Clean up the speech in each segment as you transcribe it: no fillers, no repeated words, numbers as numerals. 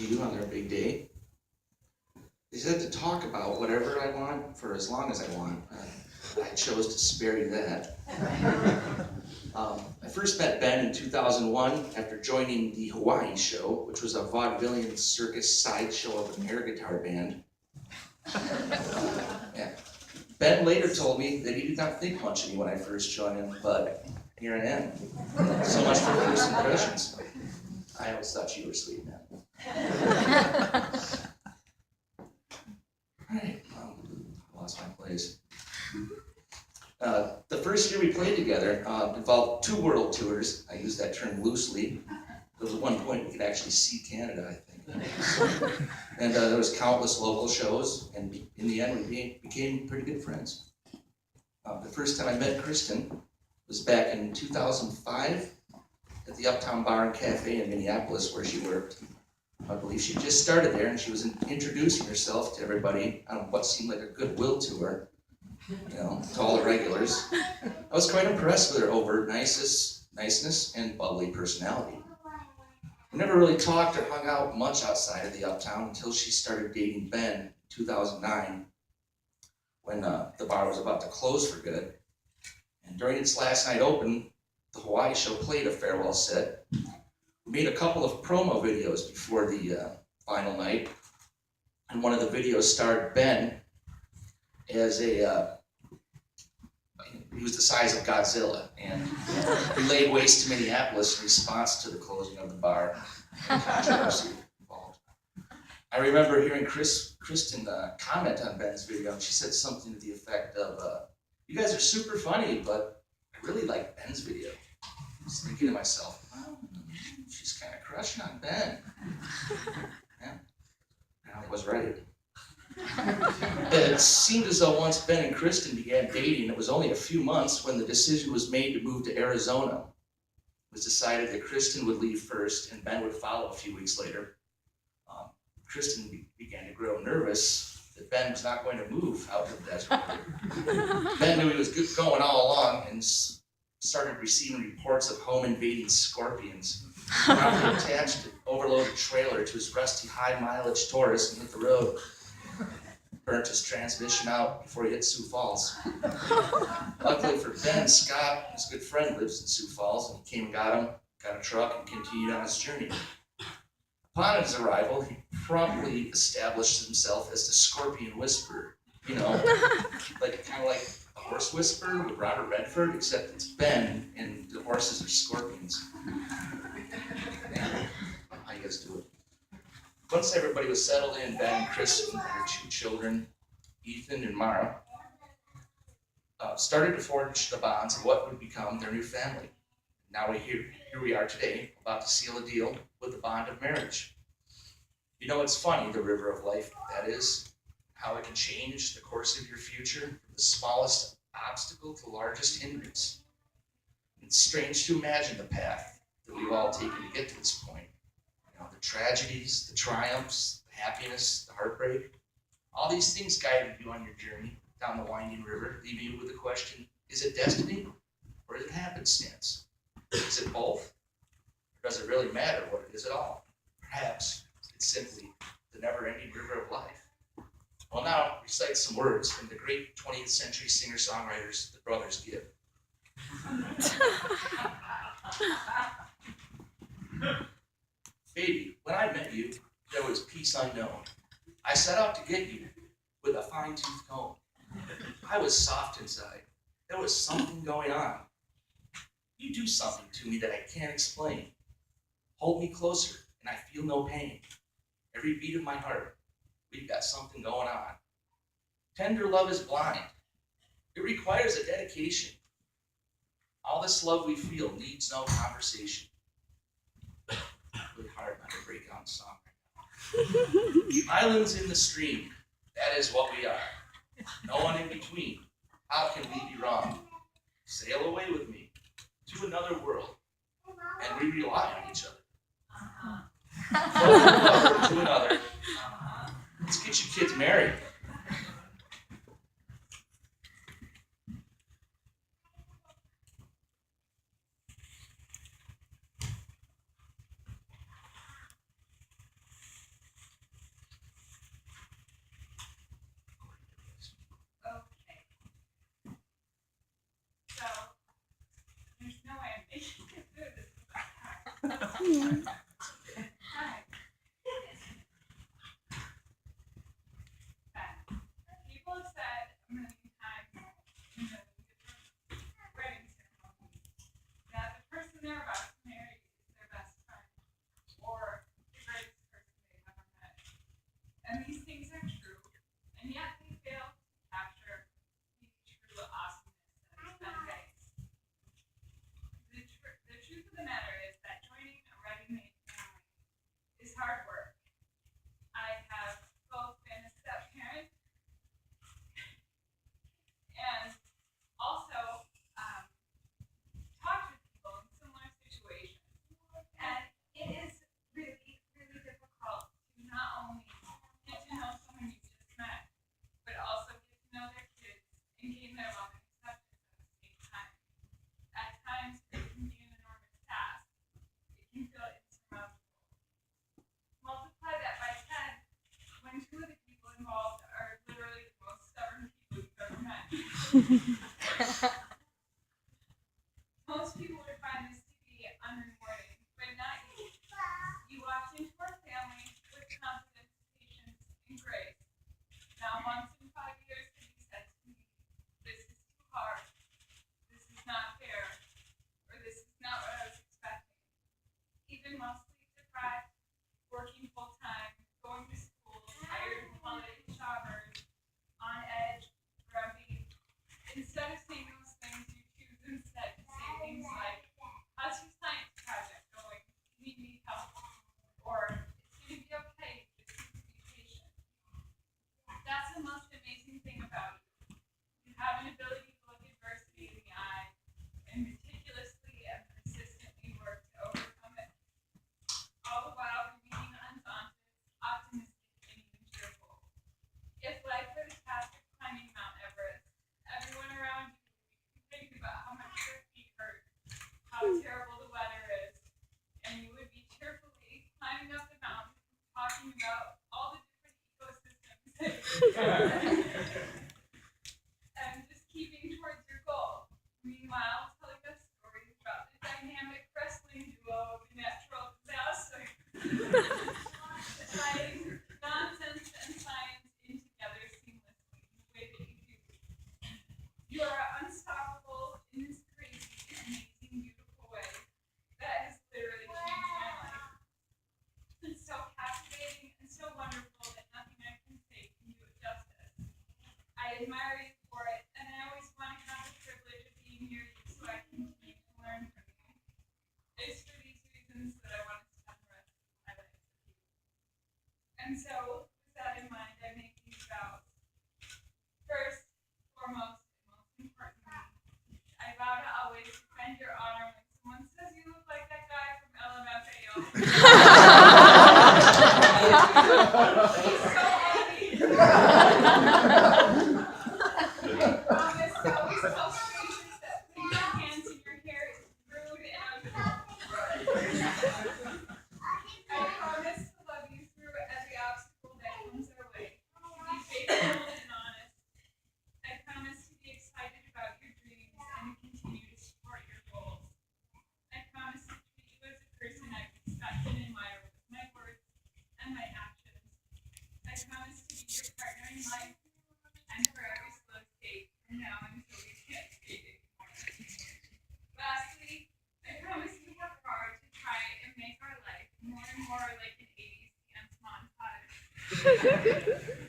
do on their big day. They said to talk about whatever I want for as long as I want. I chose to spare you that. I first met Ben in 2001 after joining the Hawaii Show, which was a vaudevillian circus sideshow of an air guitar band. Yeah. Ben later told me that he did not think much of me when I first joined him, but here I am. So much for first impressions. I always thought you were sweet, man. Alright, I lost my place. The first year we played together involved 2 world tours. I use that term loosely. There was at one point we could actually see Canada, I think. And there was countless local shows, and in the end we became pretty good friends. The first time I met Kristen was back in 2005 at the Uptown Bar and Cafe in Minneapolis where she worked. I believe she just started there, and she was introducing herself to everybody on what seemed like a goodwill tour, to all the regulars. I was quite impressed with her overt niceness and bubbly personality. We never really talked or hung out much outside of the Uptown until she started dating Ben in 2009, when the bar was about to close for good. And during its last night open, the Hawaii Show played a farewell set. We made a couple of promo videos before the final night, and one of the videos starred Ben as he was the size of Godzilla, and he laid waste to Minneapolis in response to the closing of the bar and controversy involved. I remember hearing Kristen comment on Ben's video, and she said something to the effect of, "You guys are super funny, but I really like Ben's video." I was thinking to myself, "Wow, she's kind of crushing on Ben." Yeah, I was right. It seemed as though once Ben and Kristen began dating, it was only a few months when the decision was made to move to Arizona. It was decided that Kristen would leave first and Ben would follow a few weeks later. Kristen began to grow nervous that Ben was not going to move out to the desert. Ben knew he was going all along and started receiving reports of home invading scorpions. Promptly attached an overloaded trailer to his rusty high mileage Taurus and hit the road. Burnt his transmission out before he hit Sioux Falls. Luckily for Ben, Scott, his good friend, lives in Sioux Falls, and he came and got him, got a truck, and continued on his journey. Upon his arrival, he promptly established himself as the Scorpion Whisperer. Kind of like a horse whisperer with Robert Redford, except it's Ben, and the horses are scorpions. How you guys do it? Once everybody was settled in, Ben and Kristen, their 2 children, Ethan and Mara, started to forge the bonds of what would become their new family. Now here we are today, about to seal a deal with the bond of marriage. It's funny, the river of life, that is, how it can change the course of your future from the smallest obstacle to largest hindrance. It's strange to imagine the path that we've all taken to get to this point. The tragedies, the triumphs, the happiness, the heartbreak, all these things guided you on your journey down the winding river, leaving you with the question, is it destiny or is it happenstance? Is it both? Or does it really matter what it is at all? Perhaps it's simply the never-ending river of life. Well, now recite some words from the great 20th century singer-songwriters, the Brothers Gibb. Baby, when I met you, there was peace unknown. I set out to get you with a fine-tooth comb. I was soft inside. There was something going on. You do something to me that I can't explain. Hold me closer, and I feel no pain. Every beat of my heart, we've got something going on. Tender love is blind. It requires a dedication. All this love we feel needs no conversation. Really hard not to break down the song right now. Islands in the stream, that is what we are. No one in between. How can we be wrong? Sail away with me to another world, and we rely on each other. From one lover to another. Let's get you kids married. People have said a million times in the wedding ceremony that the person they're about to marry is their best friend or the greatest person they've ever met. And these things are true, and yet they fail to capture the true awesomeness that is Ben Banks. The truth of the matter is that joining a ready-made family is hard work. I have both been a step-parent and also talked with people in similar situations. And it is really, really difficult to not only get to know someone you just met, but also get to know their kids and gain their love and acceptance at the same time. At times, it can be an enormous task. It can feel insurmountable. Multiply that by 10 when two of the people involved are literally the most stubborn people you've ever met. Most people would find this to be unrewarding, but not you. You walked into our family with confidence, patience, and grace. Not once in 5 years have you said to me, "This is too hard, this is not fair, or this is not what I was expecting." Even while sleep deprived, working full time, going to school, tired from holiday shoppers, on edge, grumpy. Instead of saying those things, you choose instead to say things like, "How's your science project going? Do you need help?" Or, "It's going to be okay, just be patient." That's the most amazing thing about you. You have an ability to look adversity in the eye and meticulously and persistently work to overcome it, all the while remaining undaunted, optimistic, and even cheerful. If life were the task of climbing Mount Everest, everyone around you would be thinking about how much their feet hurt, how terrible the weather is, and you would be cheerfully climbing up the mountain, talking about all the different ecosystems that you're and just keeping towards your goal. Meanwhile, telling us stories about the dynamic wrestling duo of the natural disaster. Tying nonsense and science in together seamlessly in the way that you do. You are unstoppable in this crazy, amazing, beautiful way that has literally changed my life. It's so captivating and so wonderful that nothing I can say can do it justice. I admire you for it, and I always want to have the privilege of being near you so I can continue to learn from you. It's for these reasons that I want to spend the rest of my life with you. And so, with that in mind, I make these vows. First, foremost, and most importantly, I vow to always defend your honor when someone says you look like that guy from LMFAO. He's so ugly. I promise to always tell strangers that putting your hands in your hair is rude and uncalled for. I promise to love you through every obstacle that comes our way, to be faithful and honest. I promise to be excited about your dreams and to continue to support your goals. I promise to treat you as a person I respect and admire with my words and my actions. I promise to be your partner in life and for every slow skate from now until we can't skate anymore. Lastly, I promise to work hard to try and make our life more and more like an 80s dance montage.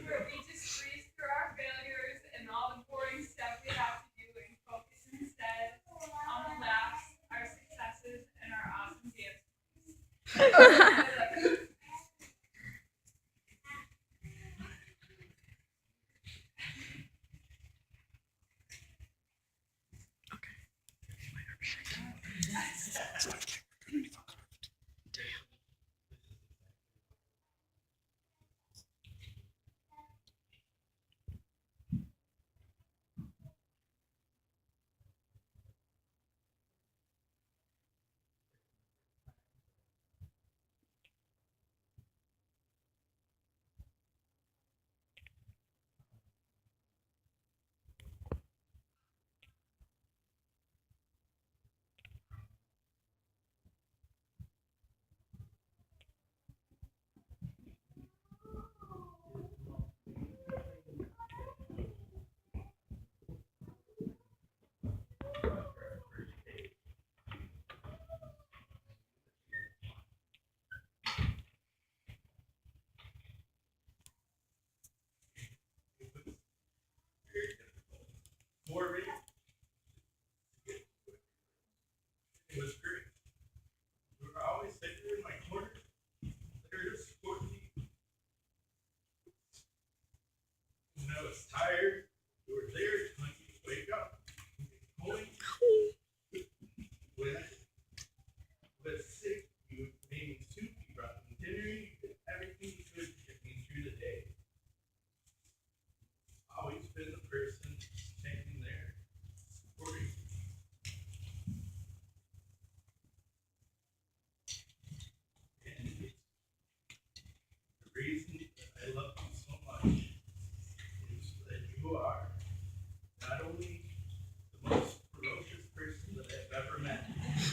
Where we just breeze through our failures and all the boring stuff we have to do and focus instead on the laughs, our successes, and our awesome dance moves. I love you.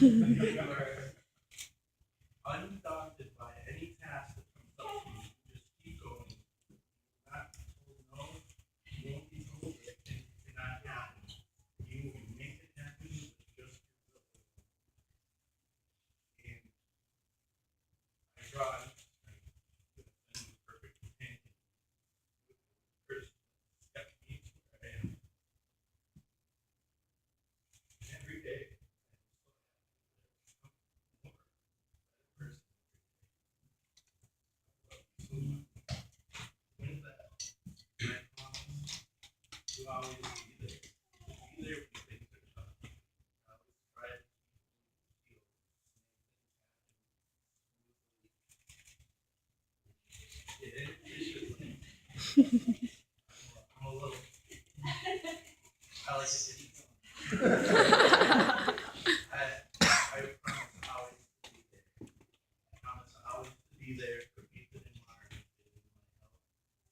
You are undaunted by any task that comes up to you. You just keep going. Not told no, you won't be told that it cannot happen. You will make it happen with just your will. And I draw on a perfect companion. First, kept me where I am. And every day, I'm more better person. With that, I promise to always be there. Be there when things are tough. I always try to keep you feel. I'm a little. I like to get I promise always to be there. I promise always to be there for people in my heart, in my health,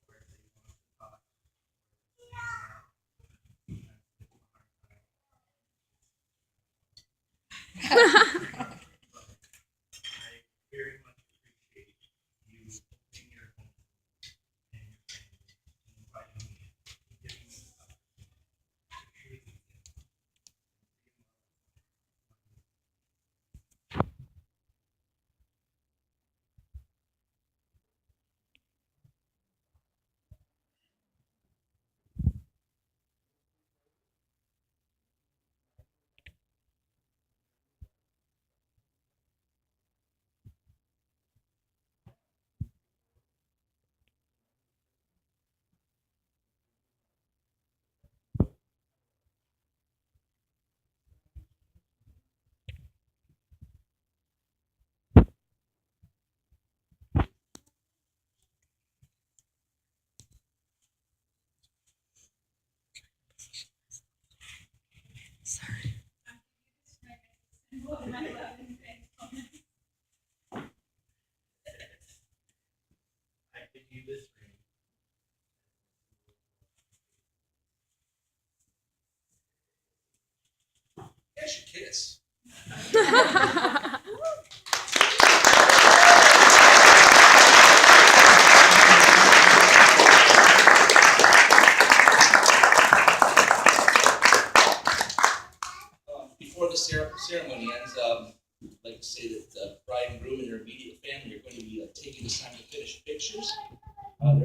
where they want to talk. I very much appreciate you opening your home and your family and inviting me and giving me this opportunity to truly be there. Symbol of my love and faithfulness. I give you this ring. You guys should kiss. Before the ceremony ends, I'd like to say that bride and